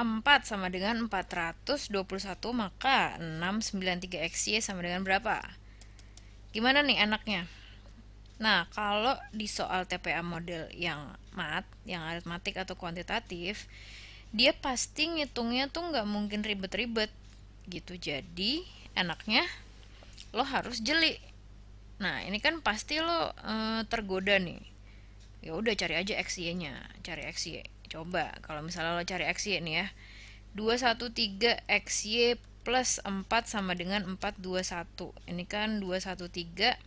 4 sama dengan 421, maka 693XY sama dengan berapa? Gimana nih enaknya? Nah, kalau di soal TPA model yang yang aritmatik atau kuantitatif, dia pasti ngitungnya tuh nggak mungkin ribet-ribet gitu. Jadi, enaknya lo harus jeli. Nah, ini kan pasti lo tergoda nih. Ya udah cari aja XY-nya, cari XY. Coba kalau misalnya lo cari XY nih ya. 213 XY plus 4 sama dengan 421. Ini kan 213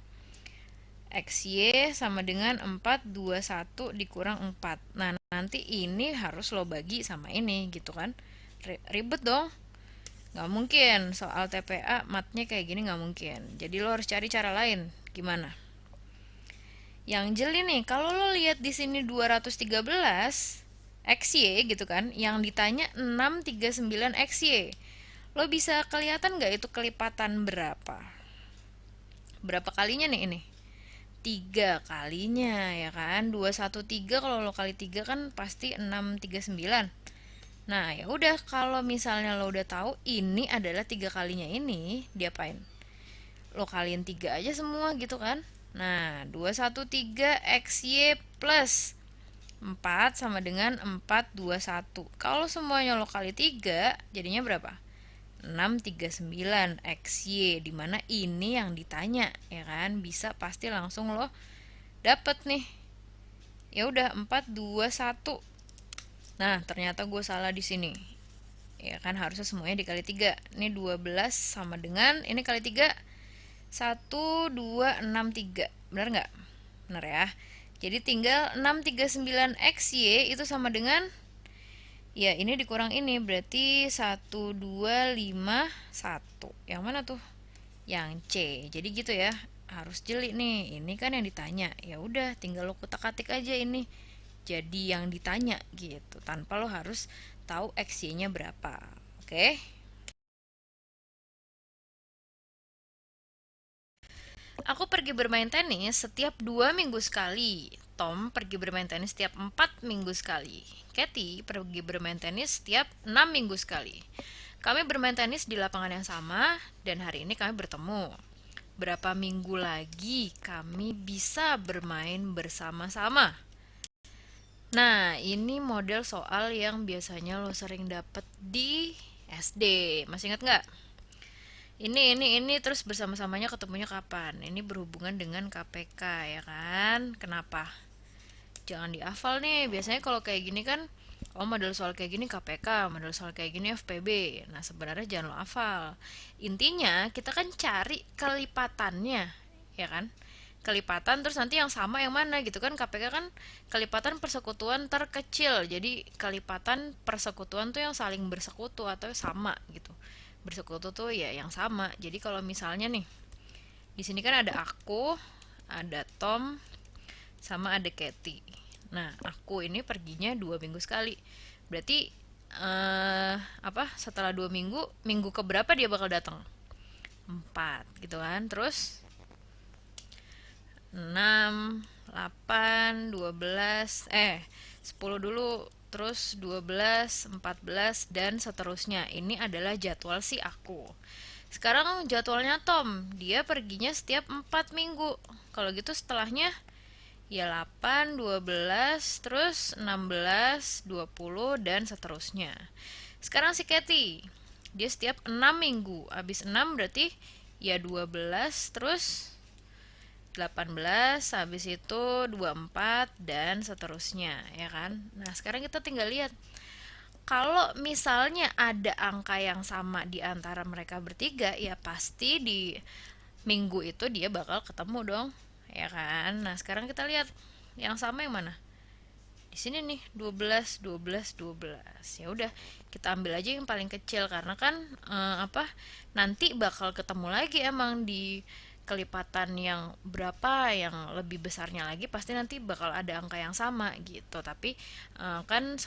XY sama dengan 421 dikurang 4. Nah, nanti ini harus lo bagi sama ini gitu kan. Ribet dong. Nggak mungkin soal TPA matnya kayak gini, nggak mungkin. Jadi lo harus cari cara lain. Gimana? Yang jeli nih, kalau lo lihat di sini 213 XY gitu kan, yang ditanya 639 XY. Lo bisa kelihatan nggak itu kelipatan berapa? Berapa kalinya nih ini? Tiga kalinya ya kan. 213 kalau lo kali 3 kan pasti 639. Nah, ya udah, kalau misalnya lo udah tahu ini adalah tiga kalinya, ini diapain? Lo kaliin 3 aja semua gitu kan. Nah, 213 XY plus 4 sama dengan 421. Kalau semuanya lo kali 3 jadinya berapa? 639 XY, dimana ini yang ditanya ya kan. Bisa pasti langsung lo dapet nih. Ya udah, 421. Nah, ternyata gue salah di sini. Ya kan harusnya semuanya dikali 3. Ini 12 sama dengan ini kali 3 1263. Benar nggak? Benar ya. Jadi tinggal 639 XY itu sama dengan, ya ini dikurang ini berarti 1251. Yang mana tuh? Yang C. Jadi gitu ya. Harus jeli nih. Ini kan yang ditanya. Ya udah, tinggal lo kutak-atik aja ini. Jadi yang ditanya gitu. Tanpa lo harus tahu XY-nya berapa. Oke? Aku pergi bermain tenis setiap 2 minggu sekali. Tom pergi bermain tenis setiap 4 minggu sekali. Kathy pergi bermain tenis setiap 6 minggu sekali. Kami bermain tenis di lapangan yang sama dan hari ini kami bertemu. Berapa minggu lagi kami bisa bermain bersama-sama? Nah, ini model soal yang biasanya lo sering dapet di SD. Masih ingat nggak? Ini terus bersama-samanya ketemunya kapan? Ini berhubungan dengan KPK ya kan? Kenapa? Jangan dihafal nih. Biasanya kalau kayak gini kan, oh model soal kayak gini KPK, model soal kayak gini FPB. Nah, sebenarnya jangan lo hafal. Intinya kita kan cari kelipatannya, ya kan? Kelipatan terus nanti yang sama yang mana gitu kan. KPK kan kelipatan persekutuan terkecil. Jadi kelipatan persekutuan tuh yang saling bersekutu atau sama gitu. Bersekutu tuh ya yang sama. Jadi kalau misalnya nih di sini kan ada aku, ada Tom, sama ada Katy. Nah, aku ini perginya 2 minggu sekali. Berarti apa? Setelah 2 minggu, minggu keberapa dia bakal datang? 4, gitu kan? Terus 6, 8, 12, 10 dulu, terus 12, 14, dan seterusnya. Ini adalah jadwal si aku. Sekarang jadwalnya Tom, dia perginya setiap 4 minggu. Kalau gitu setelahnya ya 8, 12, terus 16, 20, dan seterusnya. Sekarang si Katy, dia setiap 6 minggu. Habis 6 berarti ya 12, terus 18, habis itu 24, dan seterusnya, ya kan? Nah, sekarang kita tinggal lihat. Kalau misalnya ada angka yang sama di antara mereka bertiga, ya pasti di minggu itu dia bakal ketemu dong, ya kan? Nah, sekarang kita lihat yang sama yang mana? Di sini nih, 12, 12, 12. Ya udah, kita ambil aja yang paling kecil karena kan nanti bakal ketemu lagi emang di kelipatan yang berapa yang lebih besarnya lagi, pasti nanti bakal ada angka yang sama gitu. Tapi kan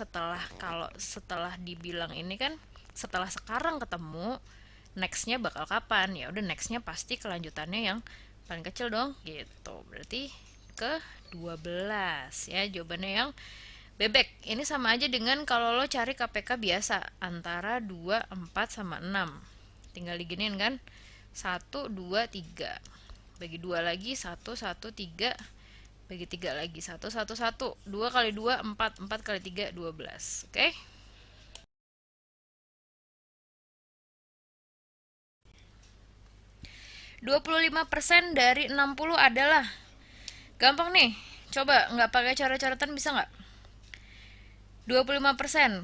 kalau setelah dibilang ini kan setelah sekarang ketemu, nextnya bakal kapan? Ya udah, nextnya pasti kelanjutannya yang paling kecil dong gitu. Berarti ke 12 ya jawabannya yang Bebek, ini sama aja dengan kalau lo cari KPK biasa, antara 2, 4, sama 6. Tinggal diginiin kan, 1, 2, 3. Bagi 2 lagi, 1, 1, 3. Bagi 3 lagi, 1, 1, 1. 2 kali 2, 4. 4 kali 3, 12. Oke? 25% dari 60 adalah, gampang nih. Coba nggak pakai cara-caratan bisa nggak? 25%.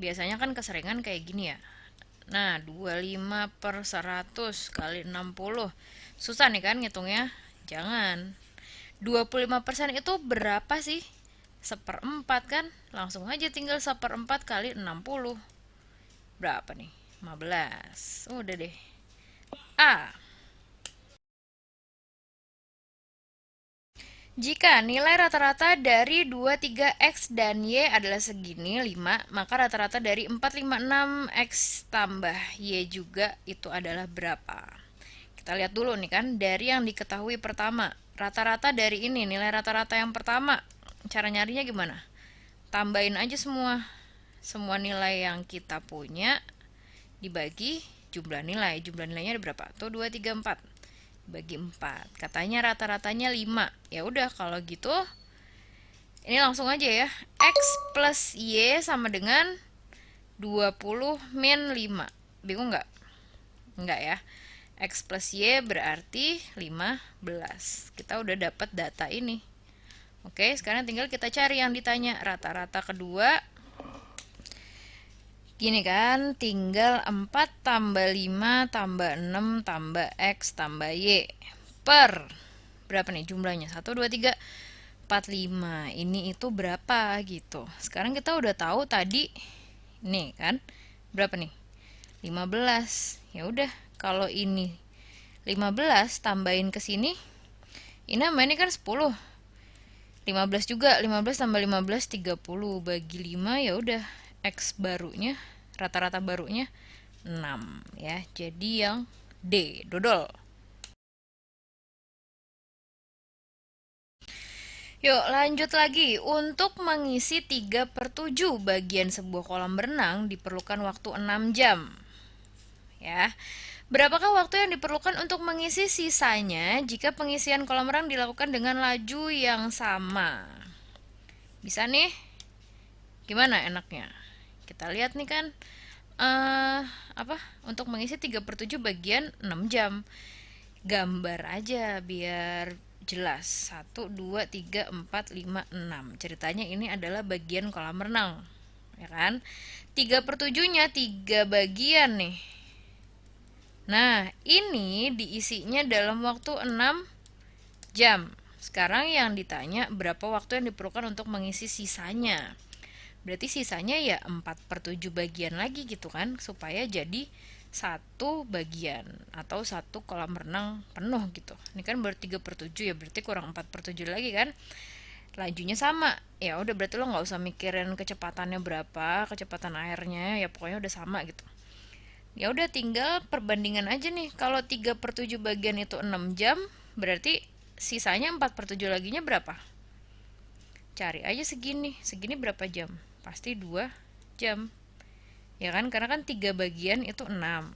Biasanya kan keseringan kayak gini ya. Nah, 25/100 kali 60. Susah nih kan ngitungnya? Jangan. 25% itu berapa sih? Seperempat kan? Langsung aja tinggal seperempat kali 60. Berapa nih? 15. Udah deh. A. Jika nilai rata-rata dari 23x dan Y adalah segini 5, maka rata-rata dari 456x tambah Y juga itu adalah berapa? Kita lihat dulu nih kan, dari yang diketahui pertama. Rata-rata dari ini, nilai rata-rata yang pertama. Cara nyarinya gimana? Tambahin aja semua. Semua nilai yang kita punya dibagi jumlah nilai. Jumlah nilainya ada berapa? Tuh 2, 3, 4 bagi 4. Katanya rata-ratanya 5. Ya udah kalau gitu ini langsung aja ya. X plus Y sama dengan 20 min 5. Bingung nggak? Nggak ya. X plus Y berarti 15. Kita udah dapat data ini. Oke, sekarang tinggal kita cari yang ditanya. Rata-rata kedua. Gini kan, tinggal 4 tambah 5 tambah 6 tambah X tambah Y per berapa nih jumlahnya? 1, 2, 3, 4, 5. Ini itu berapa gitu. Sekarang kita udah tahu tadi nih kan, berapa nih? 15. Ya udah, kalau ini 15 tambahin ke sini, ini namanya kan 10. 15 juga, 15 tambah 15 30 bagi 5 ya udah X barunya, rata-rata barunya 6 ya. Jadi yang D, dodol. Yuk lanjut lagi. Untuk mengisi 3/7 bagian sebuah kolam renang diperlukan waktu 6 jam. Ya. Berapakah waktu yang diperlukan untuk mengisi sisanya jika pengisian kolam renang dilakukan dengan laju yang sama? Bisa nih? Gimana enaknya? Kita lihat nih kan, apa? Untuk mengisi 3/7 bagian 6 jam. Gambar aja biar jelas. 1, 2, 3, 4, 5, 6. Ceritanya ini adalah bagian kolam renang. Ya kan? 3/7-nya 3 bagian nih. Nah, ini diisinya dalam waktu 6 jam. Sekarang yang ditanya berapa waktu yang diperlukan untuk mengisi sisanya. Berarti sisanya ya 4/7 bagian lagi gitu kan, supaya jadi satu bagian atau satu kolam renang penuh gitu. Ini kan baru 3/7 ya, berarti kurang 4/7 lagi kan. Lajunya sama. Ya udah berarti lo nggak usah mikirin kecepatannya berapa, kecepatan airnya, ya pokoknya udah sama gitu. Ya udah tinggal perbandingan aja nih. Kalau 3/7 bagian itu 6 jam, berarti sisanya 4/7 laginya berapa? Cari aja segini. Segini berapa jam? Pasti 2 jam. Ya kan? Karena kan 3 bagian itu 6.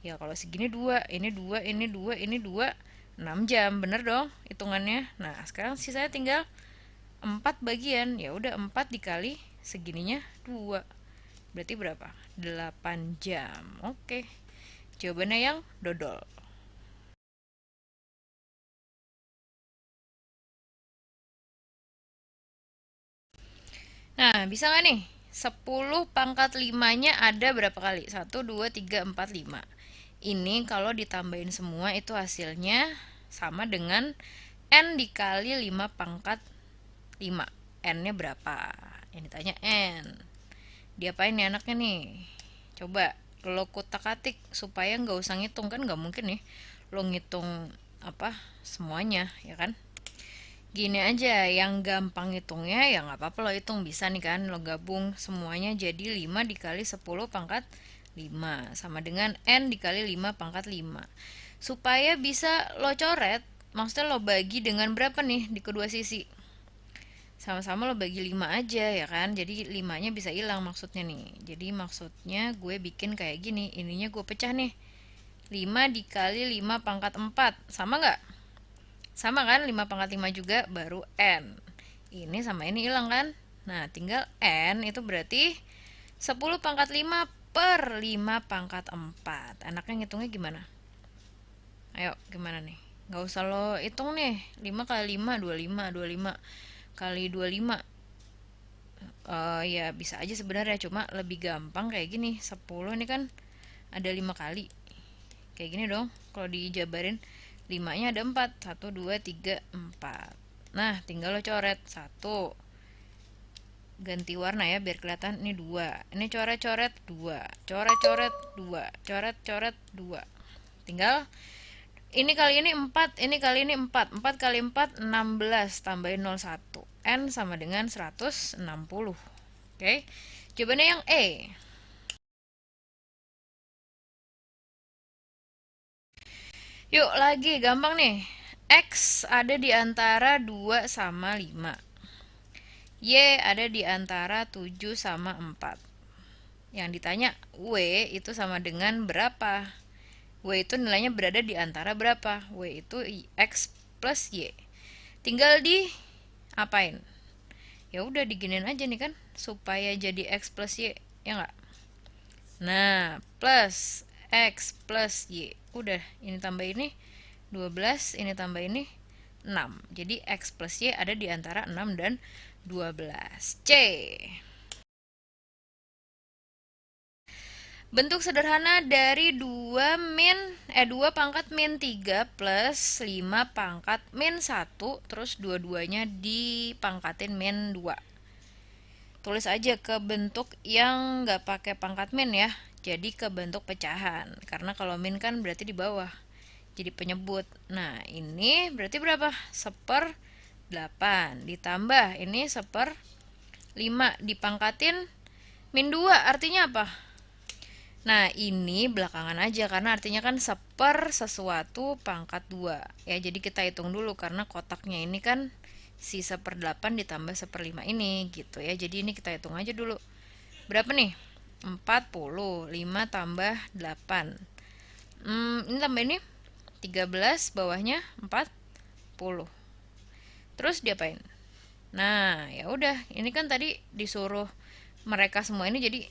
Ya kalau segini 2, ini 2, ini 2, ini 2, 6 jam. Bener dong hitungannya. Nah, sekarang sisanya tinggal 4 bagian. Ya udah 4 dikali segininya 2. Berarti berapa? 8 jam. Oke. Jawabannya yang dodol. Nah, bisa nggak nih? 10 pangkat 5-nya ada berapa kali? 1, 2, 3, 4, 5. Ini kalau ditambahin semua itu hasilnya sama dengan N dikali 5 pangkat 5. N-nya berapa? Yang ditanya N. Diapain nih anaknya nih? Coba lo kutak-atik supaya nggak usah ngitung, kan nggak mungkin nih lo ngitung apa semuanya ya kan. Gini aja, yang gampang hitungnya ya nggak apa-apa lo hitung, bisa nih kan lo gabung semuanya jadi 5 dikali 10 pangkat 5 sama dengan N dikali 5 pangkat 5. Supaya bisa lo coret, maksudnya lo bagi dengan berapa nih di kedua sisi? Sama-sama lo bagi 5 aja ya kan. Jadi 5-nya bisa hilang maksudnya nih. Jadi maksudnya gue bikin kayak gini. Ininya gue pecah nih. 5 dikali 5 pangkat 4. Sama nggak? Sama kan? 5 pangkat 5 juga baru N. Ini sama ini hilang kan? Nah tinggal N itu berarti 10 pangkat 5 per 5 pangkat 4. Anaknya ngitungnya gimana? Ayo gimana nih? Nggak usah lo hitung nih. 5 kali 5 25. 25 kali 25. Ya bisa aja sebenarnya, cuma lebih gampang kayak gini. 10 ini kan ada 5 kali. Kayak gini dong. Kalau dijabarin 5-nya ada 4. 1 2 3 4. Nah, tinggal lo coret 1. Ganti warna ya biar kelihatan. Ini 2. Ini coret-coret 2. Coret-coret 2. Coret-coret 2. Tinggal ini kali ini 4, ini kali ini 4. 4 kali 4 16, tambahin 01. N sama dengan 160. Oke. Jawabannya yang E. Yuk lagi, gampang nih. X ada di antara 2 sama 5. Y ada di antara 7 sama 4. Yang ditanya, W itu sama dengan berapa? W itu nilainya berada di antara berapa? W itu X plus Y. Tinggal di apain? Ya udah diginin aja nih kan, supaya jadi X plus Y, ya nggak? Nah, plus X plus Y. Udah, ini tambah ini 12, ini tambah ini 6. Jadi X plus Y ada di antara 6 dan 12. C. Bentuk sederhana dari 2 pangkat min 3 plus 5 pangkat min 1, terus dua-duanya dipangkatin min 2. Tulis aja ke bentuk yang nggak pakai pangkat min ya. Jadi ke bentuk pecahan. Karena kalau min kan berarti di bawah. Jadi penyebut. Nah, ini berarti berapa? 1/8 ditambah ini 1/5 dipangkatin min 2 artinya apa? Nah, ini belakangan aja karena artinya kan sesuatu pangkat 2. Ya, jadi kita hitung dulu karena kotaknya ini kan si 1/8 ditambah 1/5 ini gitu ya. Jadi ini kita hitung aja dulu. Berapa nih? 40. 5 tambah 8. Ini tambah ini 13, bawahnya 40. Terus diapain? Nah, ya udah, ini kan tadi disuruh mereka semua ini jadi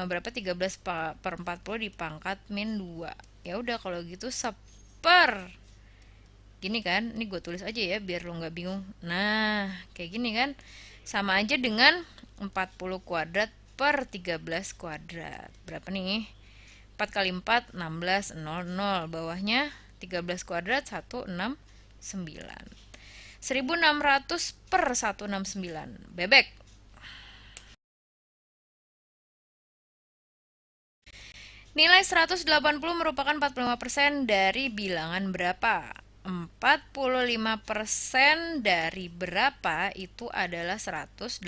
berapa, 13 per 40 dipangkat min 2. Ya udah kalau gitu gini kan, ini gue tulis aja ya biar lo nggak bingung. Nah, kayak gini kan, sama aja dengan 40 kuadrat per 13 kuadrat. Berapa nih? 4 kali 4 16, 00. Bawahnya 13 kuadrat 169. 1600 per 169. Bebek. Nilai 180 merupakan 45% dari bilangan berapa? 45% dari berapa itu adalah 180.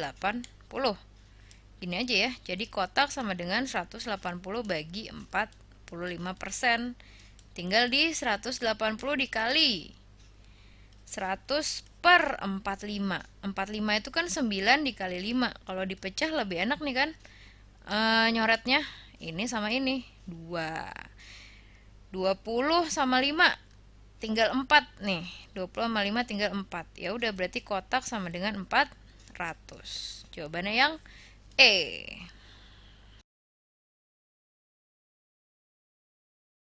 Gini aja ya, jadi kotak sama dengan 180 bagi 45%. Tinggal di 180 dikali 100 per 45. 45 itu kan 9 dikali 5. Kalau dipecah lebih enak nih kan nyoretnya. Ini sama ini 2. 20 sama 5 tinggal 4 nih. 20 sama 5 tinggal 4. Ya udah berarti kotak sama dengan 400. Jawabannya yang E.